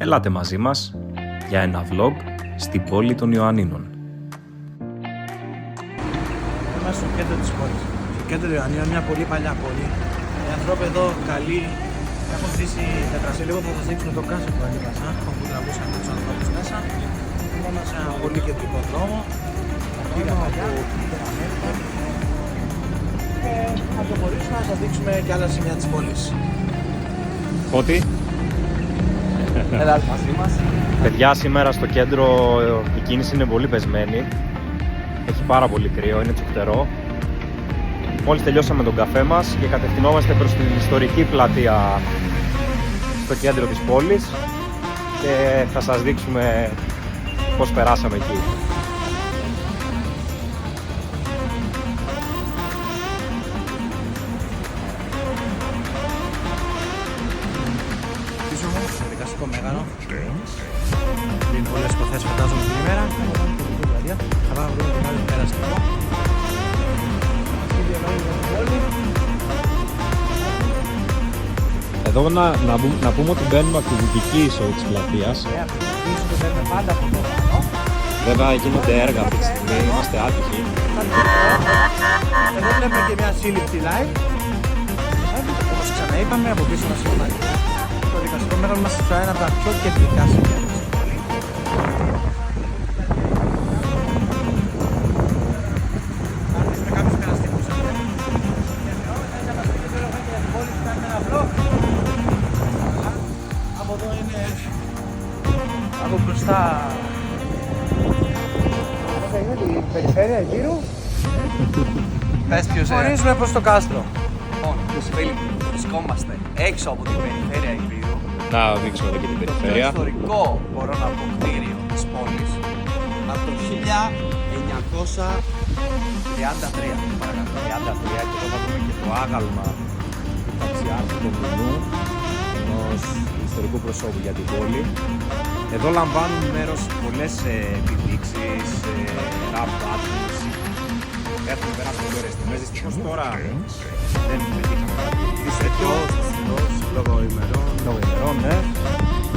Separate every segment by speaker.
Speaker 1: Ελάτε μαζί μας για ένα vlog στην πόλη των Ιωαννίνων.
Speaker 2: Είμαστε στο κέντρο της πόλης. Το κέντρο των Ιωαννίνων είναι μια πολύ παλιά πόλη. Οι ανθρώποι εδώ καλοί έχουν ζήσει τετρασί. Λίγο θα σας δείξουμε το κάστρο που ανέβασα, όπου τραβούσαν τους ανθρώπους μέσα. Μόνο σε ένα πολύ κεντρικό δρόμο. Τα κτίρια παλιά, και θα προχωρήσουμε να σας δείξουμε και άλλα σημεία της πόλης.
Speaker 1: Φώτη.
Speaker 2: Έλα μαζί μας.
Speaker 1: Παιδιά, σήμερα στο κέντρο η κίνηση είναι πολύ πεσμένη. Έχει πάρα πολύ κρύο, είναι τσουκτερό. Μόλις τελειώσαμε τον καφέ μας και κατευθυνόμαστε προς την ιστορική πλατεία στο κέντρο της πόλης και θα σας δείξουμε πώς περάσαμε εκεί.
Speaker 2: Πίσω μου, στο δικαστικό μέγαρο. Είναι πολλές υποθέσεις φαντάζομαι την ημέρα. Θα πάμε να βρούμε την άλλη μέρα στην πόλη.
Speaker 3: Εδώ να πούμε ότι μπαίνουμε από τη δυτική είσοδο της πλατείας.
Speaker 2: Το παίρνουμε πάντα από εδώ πάνω.
Speaker 3: Βέβαια γίνονται έργα αυτή τη στιγμή, είμαστε άτυχοι.
Speaker 2: Εδώ βλέπουμε και μια σύλληψη live. Όπως ξαναείπαμε, από πίσω μας είναι το δικαστικό μέγαρο μας είναι ένα από τα πιο κεντρικά σημεία της πόλης. Αν δείτε κάποιους περαστικούς από εδώ είναι από μπροστά. Εδώ είναι η περιφέρεια γύρω.
Speaker 4: Πες ποιος είναι.
Speaker 2: Χωρίζουμε προς το κάστρο.
Speaker 4: Λοιπόν, το σημαίνει βρισκόμαστε έξω από την περιφέρεια Υπήρου.
Speaker 3: Να δείξουμε εδώ και την
Speaker 4: Το πιο
Speaker 3: περιφέρεια.
Speaker 4: ιστορικό, μπορώ να πω, κτίριο της πόλης από το 1933. Παρακαλώ.
Speaker 3: 33 και εδώ θα δούμε και το άγαλμα του ταξιάρχου του Μουνού, ενός ιστορικού προσώπου για την πόλη. Εδώ λαμβάνουν μέρος πολλές επιδείξεις, rap battles. Έχουμε περάσει πολύ ωραίες στιγμές. Δυστυχώς τώρα δεν πετύχαμε κάτι τέτοιο, λόγω ημερών, ναι.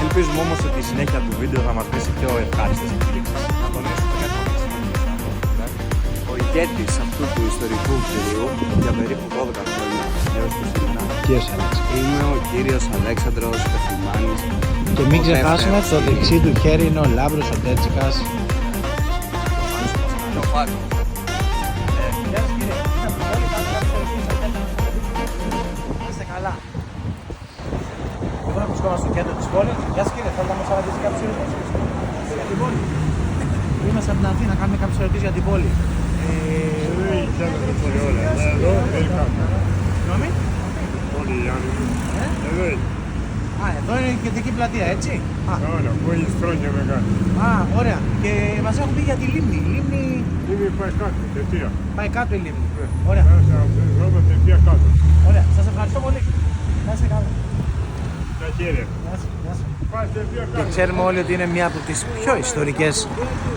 Speaker 3: Ελπίζουμε όμως ότι η συνέχεια του βίντεο θα μας δώσει πιο ευχάριστες εκπλήξεις.
Speaker 4: Να τονίσουμε κάτι που έχει σημασία. Ο ηγέτης αυτού του ιστορικού κτηρίου για περίπου 12 χρόνια έως το σήμερα
Speaker 3: Κύριος Αλέξης.
Speaker 4: είναι ο κύριος Αλέξανδρος Πεχτημάνης.
Speaker 2: Και μην
Speaker 4: Ο
Speaker 2: ξεχάσουμε
Speaker 4: δεύτερος.
Speaker 2: το δεξί του χέρι είναι ο Λάμπρος ο Τέτσικας.
Speaker 4: Το Φάκο.
Speaker 2: Είστε καλά. Λοιπόν, βρισκόμαστε στο κέντρο της πόλης. Γεια σας κύριε, θέλετε να μας απαντήσει κάποιες ερωτήσεις για την πόλη? Είμαστε από την Αθήνα, κάνουμε κάποιες ερωτήσεις για την πόλη. Συγγνώμη? Α, εδώ είναι η κεντρική πλατεία, έτσι?
Speaker 5: Άρα, που έχεις χρόνια μεγάλη.
Speaker 2: Α, ωραία. Και μας έχουν πει για τη λίμνη. Η λίμνη
Speaker 5: Λίμνη πάει κάτω, τετία.
Speaker 2: πάει κάτω η λίμνη. Ωραία.
Speaker 5: Μέσα από την δρόμο, τετία κάτω.
Speaker 2: Ωραία. Σας ευχαριστώ πολύ. Να είστε καλά.
Speaker 5: Τα χέρια.
Speaker 2: Γεια σας, γεια σας.
Speaker 5: Πάει τετία
Speaker 2: Και
Speaker 5: κάτω.
Speaker 2: ξέρουμε όλοι ότι είναι μία από τις πιο ιστορικές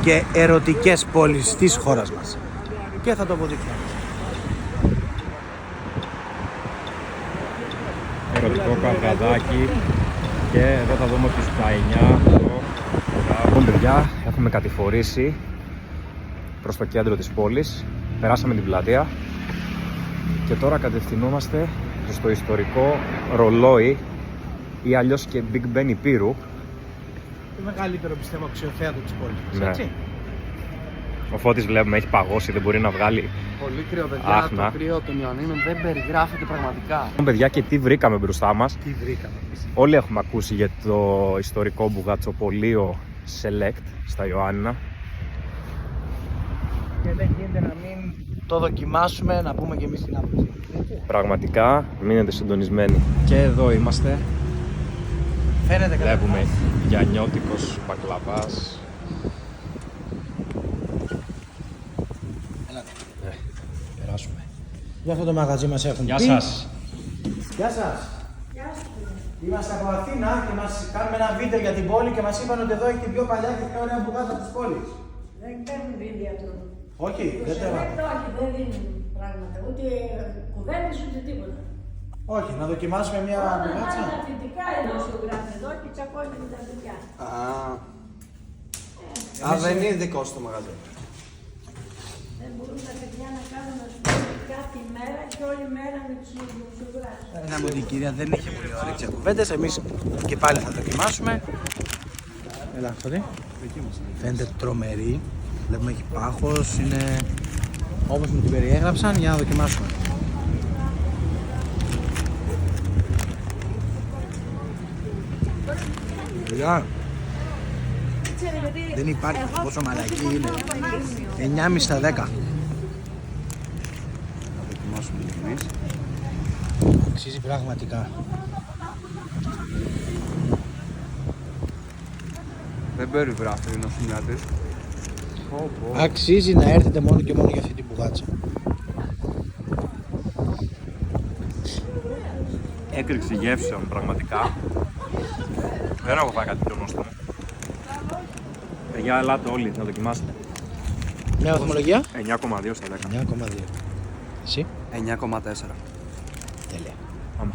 Speaker 2: και ερωτικές πόλεις της χώρας μας. Και θα το αποδείξουμε.
Speaker 3: Ερωτικό καυγαδάκι. Και εδώ θα δούμε ότι στα 9.
Speaker 1: Λοιπόν παιδιά, έχουμε κατηφορήσει προς το κέντρο της πόλης. Περάσαμε την πλατεία και τώρα κατευθυνόμαστε προς το ιστορικό ρολόι ή αλλιώς και Big Ben Υπήρου.
Speaker 2: Το μεγαλύτερο πιστεύω αξιοθέατο της πόλης.
Speaker 1: Ναι.
Speaker 2: Έτσι.
Speaker 1: Ο Φώτης βλέπουμε έχει παγώσει, δεν μπορεί να βγάλει.
Speaker 4: Πολύ κρύο, παιδιά.
Speaker 1: Άχνα.
Speaker 4: Το κρύο των Ιωαννίνων δεν περιγράφεται πραγματικά.
Speaker 1: Λοιπόν παιδιά, και τι βρήκαμε μπροστά μας.
Speaker 2: Τι βρήκαμε.
Speaker 1: Όλοι έχουμε ακούσει για το ιστορικό μπουγατσοπολείο Select στα Ιωάννινα.
Speaker 2: Και δεν γίνεται να μην το δοκιμάσουμε, να πούμε και εμείς την άποψη.
Speaker 1: Πραγματικά, μείνετε συντονισμένοι.
Speaker 3: Και εδώ είμαστε.
Speaker 2: Φαίνεται καλά.
Speaker 3: Βλέπουμε γιαννιώτικος μπακλαβάς. Περάσουμε.
Speaker 2: Για αυτό το μαγαζί μας έχουν
Speaker 3: Γεια
Speaker 2: πει.
Speaker 3: σας.
Speaker 2: Γεια σας. Είμαστε από Αθήνα και μας κάνουμε ένα βίντεο για την πόλη και μας είπαν ότι εδώ έχει την πιο παλιά και πιο ωραία μπουγάτα της πόλης.
Speaker 6: Δεν παίρνουν βίντεο του.
Speaker 2: Όχι, δεν το έβαλα.
Speaker 6: Όχι, δεν δίνουν πράγματα. Ούτε κουβέντες ούτε τίποτα.
Speaker 2: Όχι, να δοκιμάσουμε μια μπουγάτσα.
Speaker 6: Τα φυτικά δημοσιογράφοι εδώ και τσακώνει με τα παιδιά.
Speaker 4: Α, δεν είναι δικό σου το μαγαζί.
Speaker 6: Δεν μπορούν τα παιδιά να κάνουν κάθε μέρα και όλη μέρα με τους δημοσιογράφους.
Speaker 2: Είδαμε ότι η κυρία δεν είχε πολύ όρεξη για κουβέντες. Εμείς και πάλι θα δοκιμάσουμε. Έλα, Φωτή. Φαίνεται τρομερή. Βλέπουμε έχει πάχος. Είναι όπως μου την περιέγραψαν. Για να δοκιμάσουμε. Παιδιά, δεν υπάρχει πόσο μαλακή είναι. 9,5 στα 10.
Speaker 4: Θα δοκιμάσουμε κι εμείς.
Speaker 2: Αξίζει πραγματικά.
Speaker 4: Δεν παίρνει βράφη να σου μοιάτες.
Speaker 2: Αξίζει να έρθετε μόνο και μόνο για αυτή την μπουγάτσα.
Speaker 1: Έκρηξη γεύσεων πραγματικά. Δεν έχω φάει κάτι πιο γνωστό. Παιδιά, ελάτε όλοι να δοκιμάσετε.
Speaker 2: Μια βαθμολογία.
Speaker 1: 9,2 στα 10.
Speaker 2: 9,2. Εσύ.
Speaker 4: 9,4.
Speaker 2: Τέλεια.